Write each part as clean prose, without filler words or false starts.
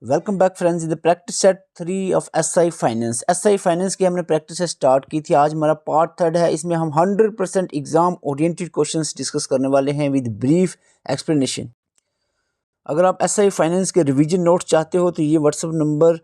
Welcome back friends in the practice set 3 of SI finance. SI finance की हमने practice से start की थी। आज हमारा पार्ट थर्ड है। इसमें हम 100% एग्जाम ओरिएंटेड क्वेश्चंस डिस्कस करने वाले हैं विद ब्रीफ एक्सप्लेनेशन। अगर आप एसआई फाइनेंस के रिवीजन नोट्स चाहते हो तो ये व्हाट्सअप नंबर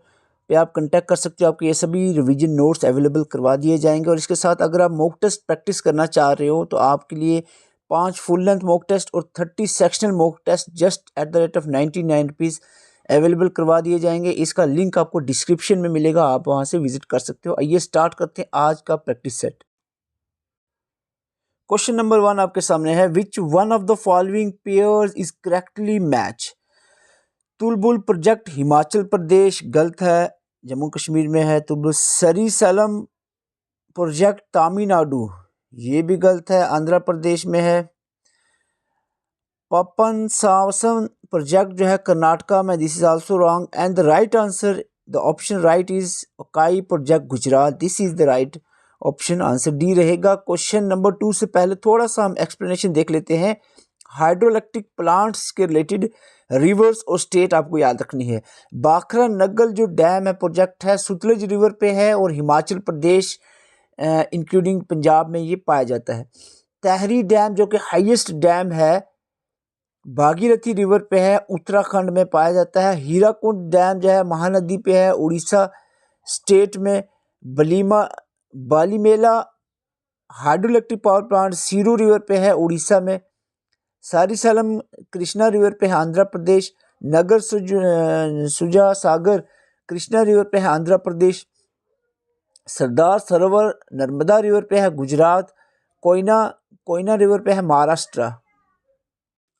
पे आप कांटेक्ट कर सकते हो। आपके ये सभी रिवीजन नोट्स अवेलेबल करवा दिए जाएंगे। और इसके साथ अगर आप मॉक टेस्ट प्रैक्टिस करना चाह रहे हो तो आपके लिए 5 फुल लेंथ मॉक टेस्ट और 30 sectional mock test just at the rate of 99 rupees available करवा दिए जाएंगे। इसका लिंक आपको डिस्क्रिप्शन में मिलेगा, आप वहां से विजिट कर सकते हो। आइए स्टार्ट करते हैं आज का प्रैक्टिस सेट। क्वेश्चन नंबर 1 आपके सामने है, which one of the following pairs is correctly match. Tulbul project Himachal Pradesh गलत है, जम्मू कश्मीर में है। तुलबुल सरीसलम प्रोजेक्ट तमिलनाडु, ये भी गलत है, आंध्र प्रदेश में है। पपन सावसन प्रोजेक्ट जो है कर्नाटका में, this is also wrong. And the right answer, the option right is Ukai project Gujarat, this is the right option, answer D रहेगा। क्वेश्चन नंबर 2 से पहले थोड़ा सा हम एक्सप्लेनेशन देख लेते हैं। हाइड्रोइलेक्ट्रिक प्लांट्स के रिलेटेड रिवर्स और स्टेट आपको याद रखनी है। बाखरा नग्गल जो डैम है प्रोजेक्ट है सतलुज रिवर पे है और हिमाचल प्रदेश इंक्लूडिंग पंजाब में ये पाया जाता है। तहरी डैम जो कि हाईएस्ट डैम है भागीरथी रिवर पे है, उत्तराखंड में पाया जाता है। हीराकुंड डैम जो है महानदी पे है, उड़ीसा स्टेट में। Balimela hydroelectric power plant Sileru river पे है, उड़ीसा में। सारिसलम कृष्णा रिवर पे है, आंध्र प्रदेश। नगर सुजा सागर कृष्णा रिवर पे है, आंध्र प्रदेश। सरदार सरोवर नर्मदा रिवर पे है, गुजरात। कोयना रिवर पे है, महाराष्ट्र।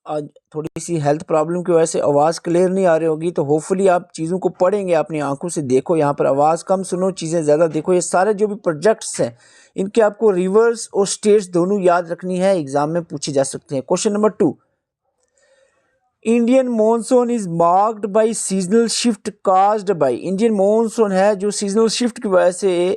आज थोड़ी सी हेल्थ प्रॉब्लम की वजह से आवाज़ क्लियर नहीं आ रही होगी, तो होपफुली आप चीज़ों को पढ़ेंगे, अपनी आंखों से देखो। यहाँ पर आवाज़ कम सुनो, चीज़ें ज़्यादा देखो। ये सारे जो भी प्रोजेक्ट्स हैं इनके आपको रिवर्स और स्टेट्स दोनों याद रखनी है, एग्जाम में पूछे जा सकते हैं। Question number 2, Indian monsoon is marked by seasonal shift caused by. Indian monsoon है जो सीजनल शिफ्ट की वजह से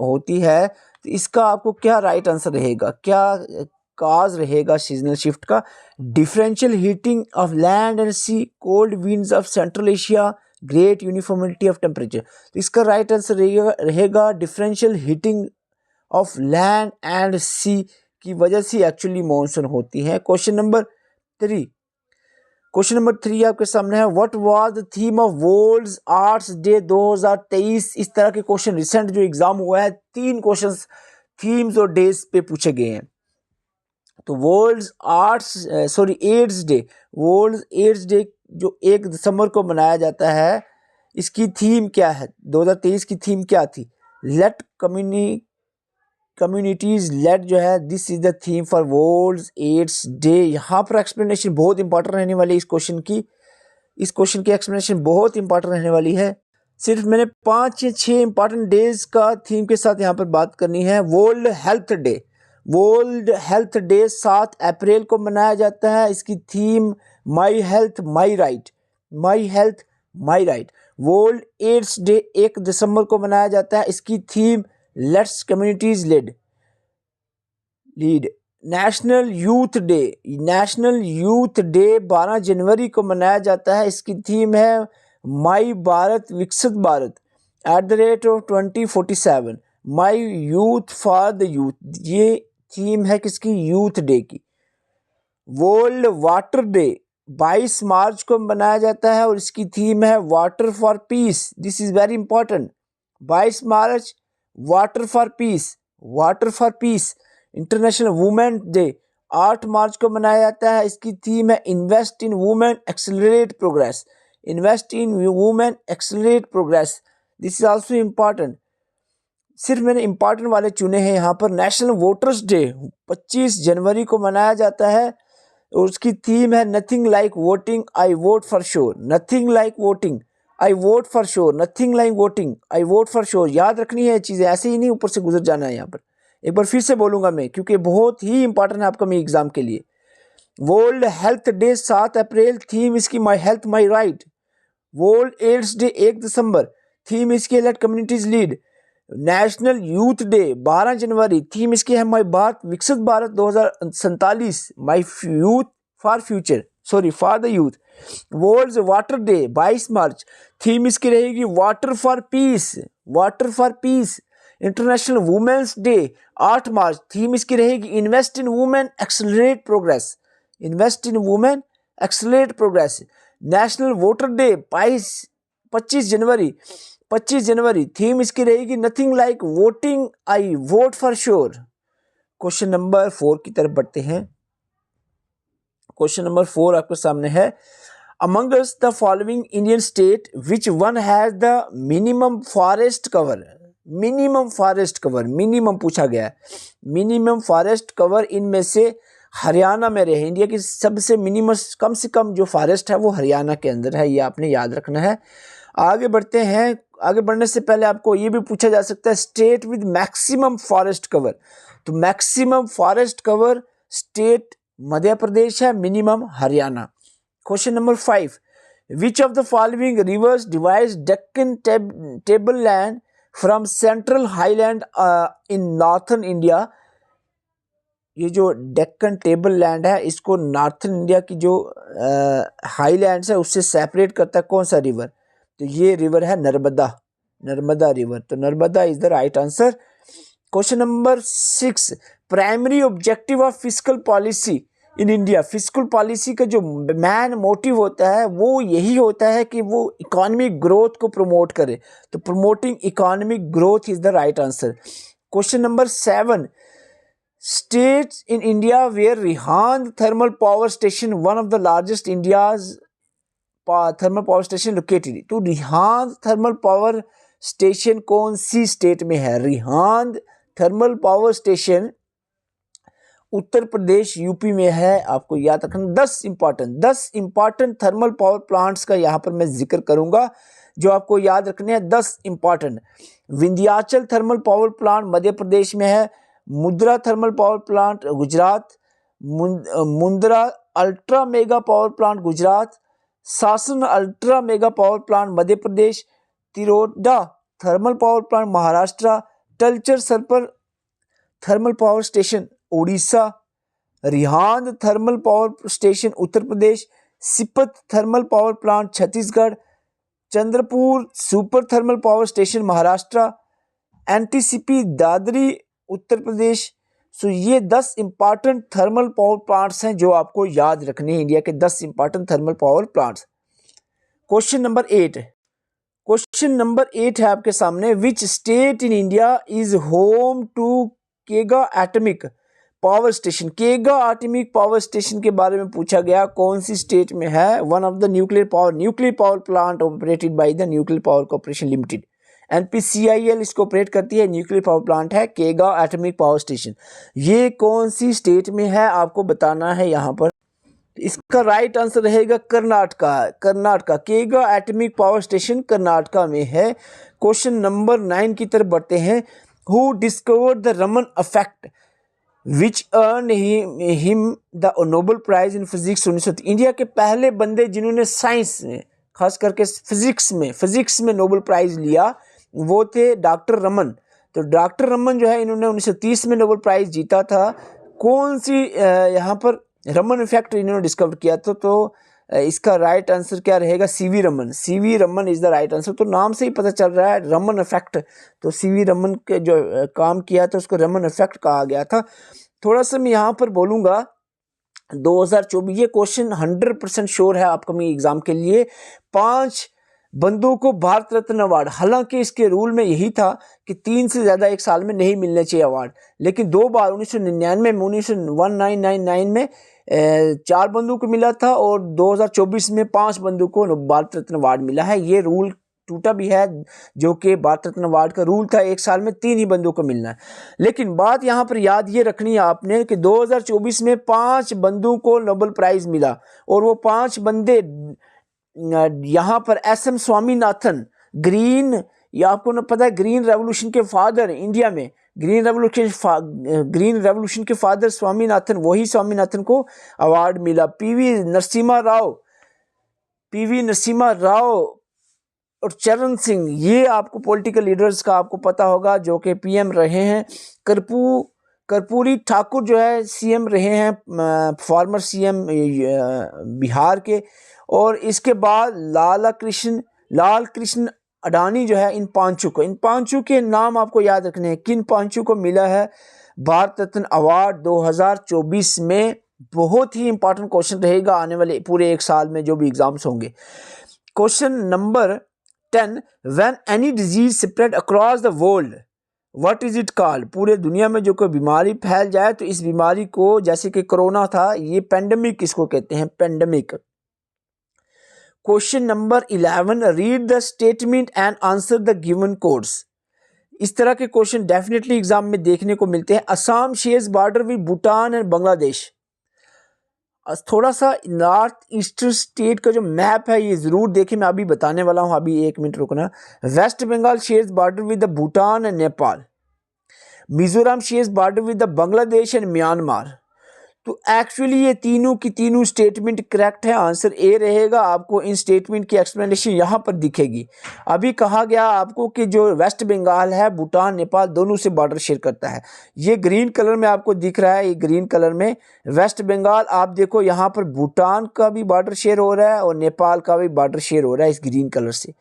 होती है, तो इसका आपको क्या राइट आंसर रहेगा, क्या काज रहेगा सीजनल शिफ्ट का? Differential heating of land and sea, cold winds of central Asia, great uniformity of temperature. तो इसका राइट आंसर रहेगा differential heating of land and sea की वजह से एक्चुअली मॉनसून होती है। क्वेश्चन नंबर 3 आपके सामने है, what was the theme of world arts day 2023। इस तरह के क्वेश्चन रिसेंट जो एग्जाम हुआ है 3 क्वेश्चन थीम्स और डेज पे पूछे गए हैं। तो वर्ल्ड एड्स डे जो 1 दिसंबर को मनाया जाता है, इसकी थीम क्या है? 2023 की थीम क्या थी? लेट कम्युनिटीज लेट जो है, this is the theme for world AIDS day. यहाँ पर एक्सप्लेनेशन बहुत इंपॉर्टेंट रहने वाली है इस क्वेश्चन की एक्सप्लेनेशन बहुत इंपॉर्टेंट रहने वाली है। सिर्फ मैंने 5 या 6 इंपॉर्टेंट डेज का थीम के साथ यहाँ पर बात करनी है। वर्ल्ड हेल्थ डे 7 अप्रैल को मनाया जाता है। इसकी theme my health my right. World AIDS day 1 दिसंबर को मनाया जाता है। इसकी theme let's communities lead. National youth day 12 जनवरी को मनाया जाता है। इसकी थीम है my Bharat Viksit Bharat eight the rate of 2047, my youth for the youth. ये थीम है किसकी? यूथ डे की। वर्ल्ड वाटर डे 22 मार्च को मनाया जाता है और इसकी थीम है water for piece. This is very important. 22 March water for peace. International women day 8 मार्च को मनाया जाता है। इसकी थीम है invest in women accelerate progress. This is also important. सिर्फ मैंने इंपॉर्टेंट वाले चुने हैं यहाँ पर। नेशनल वोटर्स डे 25 जनवरी को मनाया जाता है और उसकी थीम है nothing like voting I vote for sure. याद रखनी है चीज़ें, ऐसे ही नहीं ऊपर से गुजर जाना है। यहाँ पर एक बार फिर से बोलूँगा मैं, क्योंकि बहुत ही इंपॉर्टेंट है आपका मैं एग्जाम के लिए। World health day 7 April, theme इसकी my health my right. World AIDS day 1 December, theme इसकी let communities lead. National youth day 12 January, theme इसकी है my Bharat Viksit Bharat 2047, my youth for the youth. World water day 22 March, theme इसकी रहेगी water for peace, water for peace. International women's day 8 March, theme इसकी रहेगी invest in women accelerate progress, invest in women accelerate progress. National voter day 25 January, 25 January, theme इसकी रहेगी nothing like voting I vote for sure. Question number 4 की तरफ बढ़ते हैं। Question number 4 आपके सामने है, among us the following Indian state which one has the minimum forest cover, minimum forest cover, minimum पूछा गया है, मिनिमम फॉरेस्ट कवर इनमें से हरियाणा में रहे। इंडिया की सबसे मिनिमम कम से कम जो फॉरेस्ट है वो हरियाणा के अंदर है, ये आपने याद रखना है। आगे बढ़ते हैं। आगे बढ़ने से पहले आपको ये भी पूछा जा सकता है state with maximum forest cover, तो maximum forest cover state Madhya Pradesh है, minimum Haryana. Question number 5, which of the following rivers divides Deccan table land from central highland in northern India. ये जो डेक्कन टेबल लैंड है इसको नॉर्थन इंडिया की जो हाईलैंड्स है उससे सेपरेट करता है कौन सा रिवर, तो ये रिवर है नर्मदा, नर्मदा रिवर, तो Narmada is the right answer. Question number 6, primary objective of fiscal policy in India, fiscal policy का जो मैन मोटिव होता है वो यही होता है कि वो इकोनॉमिक ग्रोथ को प्रमोट करे, तो promoting economic growth is the right answer. Question number 7, states in India where Rihand thermal power station, one of the largest India's thermal power station located, तो रिहांद थर्मल पावर स्टेशन कौन सी state में है? Rihand thermal power station Uttar प्रदेश UP में है, आपको याद रखना। 10 important thermal power plants का यहाँ पर मैं जिक्र करूंगा जो आपको याद रखने हैं। 10 important, Vindhyachal thermal power plant Madhya Pradesh में है, Mundra thermal power plant Gujarat, Mundra ultra mega power plant Gujarat, Sasan ultra mega power plant Madhya Pradesh, Tiroda thermal power plant Maharashtra, Talcher super thermal power station Orissa, Rihand thermal power station Uttar Pradesh, Sipat thermal power plant Chhattisgarh, Chandrapur super thermal power station Maharashtra, NTCP Dadri Uttar Pradesh. So ये 10 important thermal power plants हैं जो आपको याद रखने हैं, India के 10 important thermal power plants. Question number 8, question number 8 है आपके सामने, which state in India is home to Kaiga atomic power station. Kaiga atomic power station के बारे में पूछा गया, कौन सी स्टेट में है? One of the nuclear power plant operated by the nuclear power corporation limited, NPCIL इसको ऑपरेट करती है, न्यूक्लियर पावर प्लांट है केगा एटॉमिक पावर स्टेशन। ये कौन सी स्टेट में है आपको बताना है यहाँ पर। इसका राइट आंसर रहेगा कर्नाटका, कर्नाटका, केगा एटॉमिक पावर स्टेशन कर्नाटका में है। क्वेश्चन नंबर 9 की तरफ बढ़ते हैं। Who discovered the Raman effect which earn him the Nobel prize in physics 1930। India के पहले बंदे जिन्होंने साइंस में खास करके फिजिक्स में नोबेल प्राइज लिया वो थे डॉक्टर रमन। तो डॉक्टर रमन जो है इन्होंने 1930 में नोबेल प्राइज जीता था। कौन सी यहाँ पर रमन इफेक्ट इन्होंने डिस्कवर किया था, तो इसका राइट आंसर क्या रहेगा? CV Raman, CV Raman is the right answer. तो नाम से ही पता चल रहा है रमन इफेक्ट, तो सीवी रमन के जो काम किया था उसको रमन इफेक्ट कहा गया था। थोड़ा सा मैं यहाँ पर बोलूँगा 2024, ये क्वेश्चन 100% श्योर है अपकमिंग एग्जाम के लिए। 5 बंदों को भारत रत्न अवार्ड, हालांकि इसके रूल में यही था कि 3 से ज़्यादा एक साल में नहीं मिलने चाहिए अवार्ड, लेकिन 2 बार 1999 में 1999 में 4 बंदों को मिला था और 2024 में 5 बंदों को भारत रत्न अवार्ड मिला है। ये रूल टूटा भी है, जो कि भारत रत्न अवार्ड का रूल था एक साल में 3 ही बंदों को मिलना है। लेकिन बात यहाँ पर याद ये रखनी है आपने कि 2024 में 5 बंदों को नोबेल प्राइज मिला और वो 5 बंदे यहाँ पर SM स्वामीनाथन, ग्रीन, या आपको ना पता है ग्रीन रेवोल्यूशन के फादर इंडिया में, ग्रीन रेवोल्यूशन के फादर स्वामीनाथन, वही स्वामीनाथन को अवार्ड मिला। PV नरसिम्हा राव और चरण सिंह, ये आपको पॉलिटिकल लीडर्स का आपको पता होगा जो कि PM रहे हैं। कर्पूरी ठाकुर जो है CM रहे हैं, फॉर्मर CM बिहार के। और इसके बाद लाल कृष्ण अडानी जो है, इन पांचों के नाम आपको याद रखने हैं। किन पांचों को मिला है भारत रत्न अवार्ड 2024 में? बहुत ही इंपॉर्टेंट क्वेश्चन रहेगा आने वाले पूरे एक साल में जो भी एग्जाम्स होंगे। Question number 10, when any disease spread across the world what is it called? पूरे दुनिया में जो कोई बीमारी फैल जाए तो इस बीमारी को, जैसे कि कोरोना था, ये पेंडेमिक इसको कहते हैं, pandemic. Question number 11, read the statement and answer the given codes. इस तरह के क्वेश्चन डेफिनेटली एग्जाम में देखने को मिलते हैं। Assam shares border with Bhutan and Bangladesh. थोड़ा सा नॉर्थ ईस्टर्न स्टेट का जो मैप है ये जरूर देखें, मैं अभी बताने वाला हूं, अभी 1 मिनट रुकना। West Bengal shares border with the Bhutan and Nepal. Mizoram shares border with the Bangladesh and Myanmar. तो एक्चुअली ये तीनों की तीनों स्टेटमेंट करेक्ट है, आंसर ए रहेगा। आपको इन स्टेटमेंट की एक्सप्लेनेशन यहाँ पर दिखेगी। अभी कहा गया आपको कि जो वेस्ट बंगाल है भूटान नेपाल दोनों से बॉर्डर शेयर करता है। ये ग्रीन कलर में आपको दिख रहा है, ये ग्रीन कलर में वेस्ट बंगाल, आप देखो यहाँ पर भूटान का भी बॉर्डर शेयर हो रहा है और नेपाल का भी बॉर्डर शेयर हो रहा है इस ग्रीन कलर से।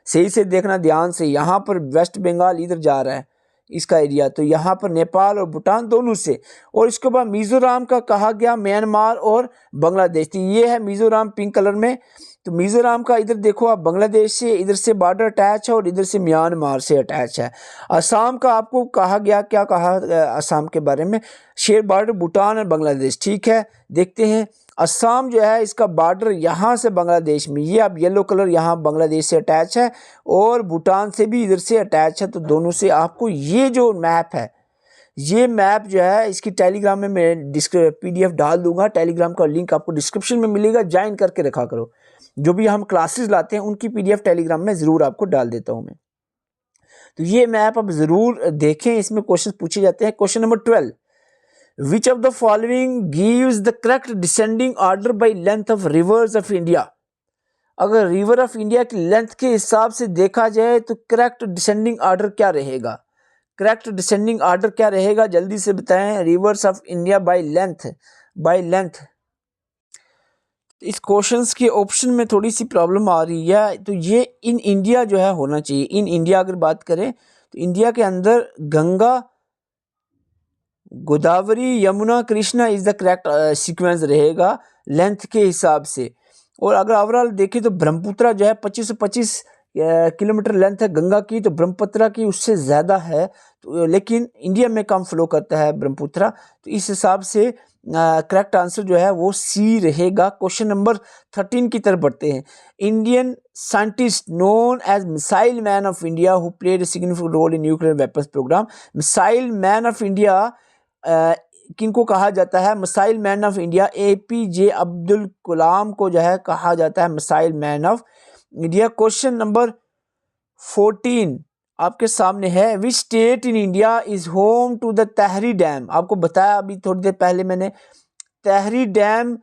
सही से देखना ध्यान से, यहाँ पर वेस्ट बंगाल इधर जा रहा है इसका एरिया, तो यहाँ पर नेपाल और भूटान दोनों से। और इसके बाद मिजोरम का कहा गया म्यांमार और बांग्लादेश। तो ये है मिजोरम पिंक कलर में। तो मिजोरम का इधर देखो आप, बांग्लादेश से इधर से बॉर्डर अटैच है और इधर से म्यांमार से अटैच है। असम का आपको कहा गया, क्या कहा असम के बारे में? शेयर बॉर्डर भूटान और बांग्लादेश। ठीक है, देखते हैं। असम जो है इसका बॉर्डर यहाँ से बांग्लादेश में, ये अब येलो कलर यहाँ बांग्लादेश से अटैच है और भूटान से भी इधर से अटैच है। तो दोनों से आपको ये जो मैप है, ये मैप जो है इसकी टेलीग्राम में मैं PDF डाल दूंगा। टेलीग्राम का लिंक आपको डिस्क्रिप्शन में मिलेगा, ज्वाइन करके रखा करो। जो भी हम क्लासेस लाते हैं उनकी PDF टेलीग्राम में ज़रूर आपको डाल देता हूँ मैं। तो ये मैप आप ज़रूर देखें, इसमें क्वेश्चन पूछे जाते हैं। Question number 12, Which of the following gives the correct descending order by length of rivers of India? अगर रिवर ऑफ इंडिया की लेंथ के हिसाब से देखा जाए तो करेक्ट डिसेंडिंग ऑर्डर क्या रहेगा? करेक्ट डिसेंडिंग ऑर्डर क्या रहेगा, जल्दी से बताएं। Reverse of India by length. इस क्वेश्चंस के ऑप्शन में थोड़ी सी प्रॉब्लम आ रही है, तो ये इन इंडिया जो है होना चाहिए। इन इंडिया अगर बात करें तो इंडिया के अंदर Ganga, Godavari, Yamuna, Krishna is the correct sequence रहेगा लेंथ के हिसाब से। और अगर ओवरऑल देखें तो ब्रह्मपुत्र जो है 2525 किलोमीटर लेंथ है गंगा की, तो ब्रह्मपुत्र की उससे ज़्यादा है, तो लेकिन इंडिया में कम फ्लो करता है ब्रह्मपुत्र। तो इस हिसाब से करेक्ट आंसर जो है वो सी रहेगा। क्वेश्चन नंबर 13 की तरफ बढ़ते हैं। Indian scientist known as missile man of India who played a significant role in nuclear weapons programme. Missile man of India किनको कहा जाता है? Missile man of India APJ Abdul Kalam को जो है कहा जाता है missile man of India. Question number 14 आपके सामने है। Which state in India is home to the Tehri dam? आपको बताया अभी थोड़ी देर पहले मैंने, तहरी डैम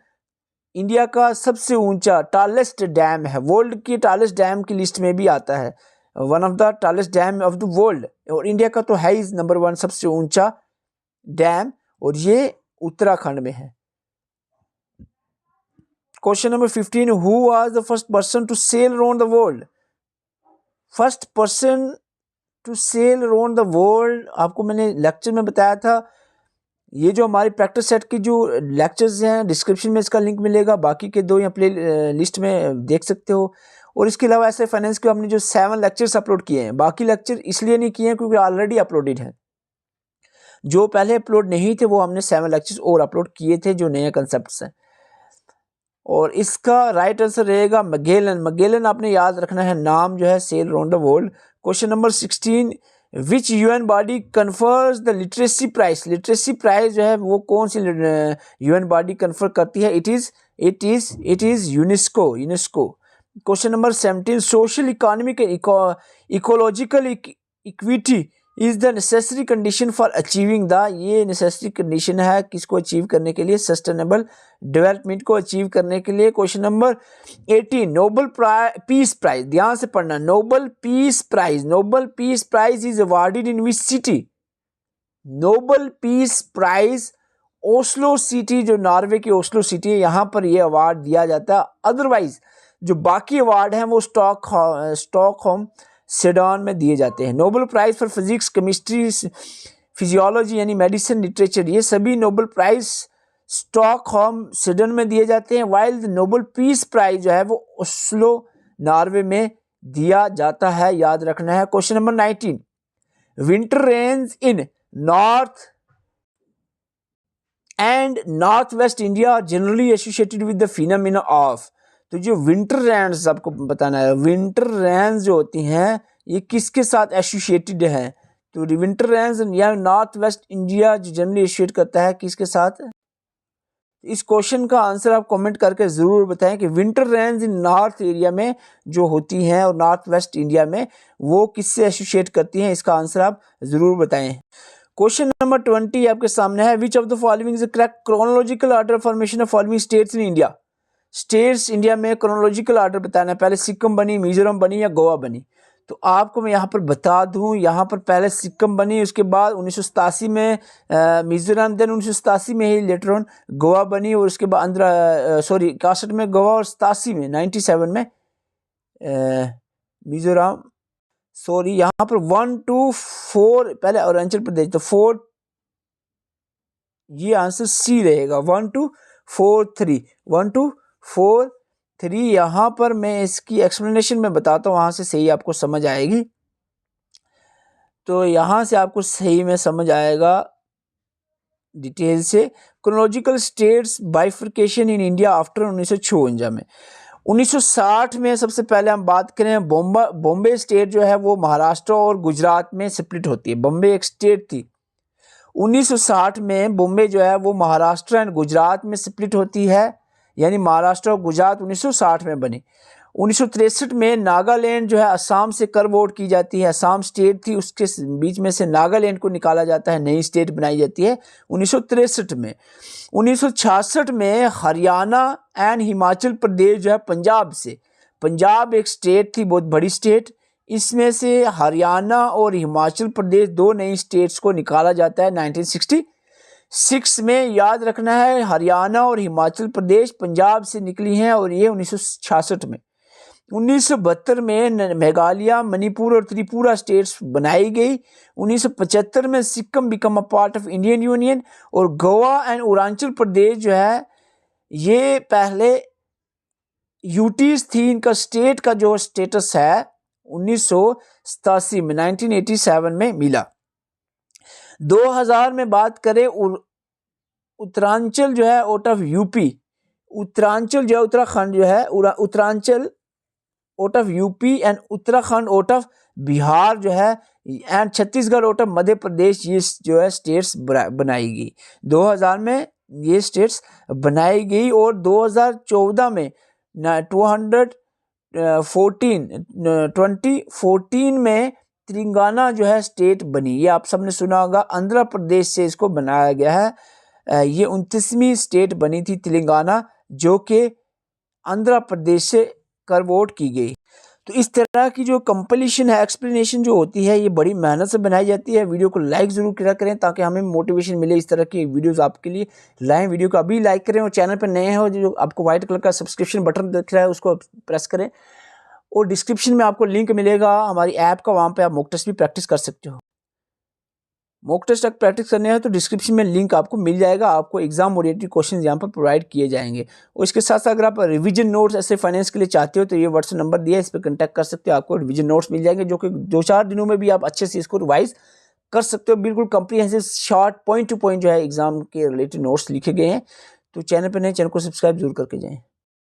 इंडिया का सबसे ऊंचा टॉलेस्ट डैम है, वर्ल्ड की टॉलेस्ट डैम की लिस्ट में भी आता है, one of the tallest dam of the world. और इंडिया का तो है ही नंबर 1 सबसे ऊंचा डैम, और ये उत्तराखंड में है। Question number 15, who was the first person to sail around the world? First person to sail around the world आपको मैंने लेक्चर में बताया था। ये जो हमारी प्रैक्टिस सेट की जो लेक्चर्स हैं डिस्क्रिप्शन में इसका लिंक मिलेगा, बाकी के 2 या प्ले लिस्ट में देख सकते हो। और इसके अलावा ऐसे फाइनेंस के हमने जो 7 लेक्चर्स अपलोड किए हैं, बाकी लेक्चर इसलिए नहीं किए हैं क्योंकि ऑलरेडी अपलोडेड हैं। जो पहले अपलोड नहीं थे वो हमने 7 लेक्चर्स और अपलोड किए थे जो नए कंसेप्ट्स हैं। और इसका राइट आंसर रहेगा मगेलन आपने याद रखना है, नाम जो है sail around the world. Question number 16, which UN body confers the literacy prize? Literacy prize जो है वो कौन सी UN बॉडी कन्फर करती है? It is UNESCO. Question number 17, social economic ecological equity is the necessary condition for achieving the, ये necessary condition है किसको achieve करने के लिए? सस्टेनेबल डेवलपमेंट को अचीव करने के लिए। Question number 18, Nobel peace prize, ध्यान से पढ़ना, Nobel peace prize is awarded in which city? Nobel peace prize Oslo city, जो नॉर्वे की ओस्लो सिटी है, यहाँ पर यह अवार्ड दिया जाता है। अदरवाइज जो बाकी अवार्ड हैं वो स्टॉकहोम स्वीडन में दिए जाते हैं। Nobel prize for physics, chemistry, physiology यानी मेडिसिन, लिटरेचर, ये सभी नोबेल प्राइज़ स्टॉकहोम स्वीडन में दिए जाते हैं। While the Nobel peace prize जो है वो ओस्लो नॉर्वे में दिया जाता है, याद रखना है। Question number 19, winter rains in north and north west India generally associated with the phenomena of. तो जो विंटर रेन्स आपको बताना है, विंटर रेन्स जो होती हैं ये किसके साथ एसोसिएटेड है? तो विंटर रेन्स या नॉर्थ वेस्ट इंडिया जो जनरली एसोसिएट करता है किसके साथ? इस क्वेश्चन का आंसर आप कमेंट करके ज़रूर बताएं कि winter rains in north area में जो होती हैं और नॉर्थ वेस्ट इंडिया में वो किससे एसोसिएट करती हैं, इसका आंसर आप ज़रूर बताएं। क्वेश्चन नंबर 20 आपके सामने है, which of the following is correct chronological order formation of following states in India. States India में क्रोनोलॉजिकल ऑर्डर बताना है, पहले सिक्किम बनी, मिजोरम बनी या गोवा बनी। तो आपको मैं यहाँ पर बता दूँ, यहाँ पर पहले सिक्किम बनी, उसके बाद 1987 में मिजोरम, देन 1987 में ही लेटर ऑन गोवा बनी, और उसके बाद 61 में गोवा और 87 में 97 में मिजोरम। यहाँ पर 1 2 4 पहले अरुणाचल प्रदेश, तो 4, ये आंसर सी रहेगा। 1 2 4 3 1 2 4 3। यहाँ पर मैं इसकी एक्सप्लेनेशन में बताता हूँ, वहाँ से सही आपको समझ आएगी। तो यहाँ से आपको सही में समझ आएगा डिटेल से। Chronological states bifurcation in India after 1956 में। 1960 में सबसे पहले हम बात करें, बॉम्बे स्टेट जो है वो महाराष्ट्र और गुजरात में स्प्लिट होती है। बॉम्बे एक स्टेट थी। 1960 में बॉम्बे जो है वो महाराष्ट्र एंड गुजरात में स्प्लिट होती है, यानी महाराष्ट्र और गुजरात 1960 में बने। 1963 में नागालैंड जो है असम से कर्व आउट की जाती है। असम स्टेट थी, उसके बीच में से नागालैंड को निकाला जाता है, नई स्टेट बनाई जाती है 1963 में। 1966 में हरियाणा एंड हिमाचल प्रदेश जो है पंजाब से, पंजाब एक स्टेट थी, बहुत बड़ी स्टेट, इसमें से हरियाणा और हिमाचल प्रदेश दो नई स्टेट्स को निकाला जाता है 1966 में। याद रखना है, हरियाणा और हिमाचल प्रदेश पंजाब से निकली हैं, और ये 1966 में। 1972 में मेघालय, मणिपुर और त्रिपुरा स्टेट्स बनाई गई। 1975 में Sikkim become a part of Indian union, और गोवा एंड अरुणाचल प्रदेश जो है ये पहले यूटीज थी, इनका स्टेट का जो स्टेटस है 1987 में 1987 में मिला। 2000 में बात करें, उत्तरांचल जो है आउट ऑफ यूपी, उत्तरांचल जो है उत्तराखंड जो है, Uttaranchal out of UP and Uttarakhand out of Bihar जो है, and Chhattisgarh out of Madhya Pradesh, ये जो है स्टेट्स बनाई गई। 2000 में ये स्टेट्स बनाई गई, और 2014 में 2014 में तेलंगाना जो है स्टेट बनी। ये आप सबने सुना होगा, आंध्र प्रदेश से इसको बनाया गया है। ये 29वीं स्टेट बनी थी तेलंगाना, जो कि आंध्र प्रदेश से कर्व आउट की गई। तो इस तरह की जो कंप्लीशन है, एक्सप्लेनेशन जो होती है, ये बड़ी मेहनत से बनाई जाती है। वीडियो को लाइक ज़रूर किया करें ताकि हमें मोटिवेशन मिले, इस तरह की वीडियोस आपके लिए लाएं। वीडियो को अभी लाइक करें, और चैनल पर नए हो जो आपको व्हाइट कलर का सब्सक्रिप्शन बटन दिख रहा है उसको प्रेस करें, और डिस्क्रिप्शन में आपको लिंक मिलेगा हमारी ऐप का, वहाँ पर आप मॉक टेस्ट भी प्रैक्टिस कर सकते हो। मॉक टेस्ट तक प्रैक्टिस करने हैं तो डिस्क्रिप्शन में लिंक आपको मिल जाएगा, आपको एग्जाम ओरिएंटेड क्वेश्चन यहाँ पर प्रोवाइड किए जाएंगे। और इसके साथ साथ अगर आप रिवीजन नोट्स ऐसे फाइनेंस के लिए चाहते हो तो ये व्हाट्सएप नंबर दिया है, इस पर कॉन्टैक्ट कर सकते हो, आपको रिवीजन नोट्स मिल जाएंगे, जो कि 2-4 दिनों में भी आप अच्छे से इसको रिवाइज कर सकते हो। बिल्कुल comprehensive short point two point जो है एग्जाम के रिलेटेड नोट्स लिखे गए हैं। तो चैनल पर नए, चैनल को सब्सक्राइब जरूर करके जाएँ।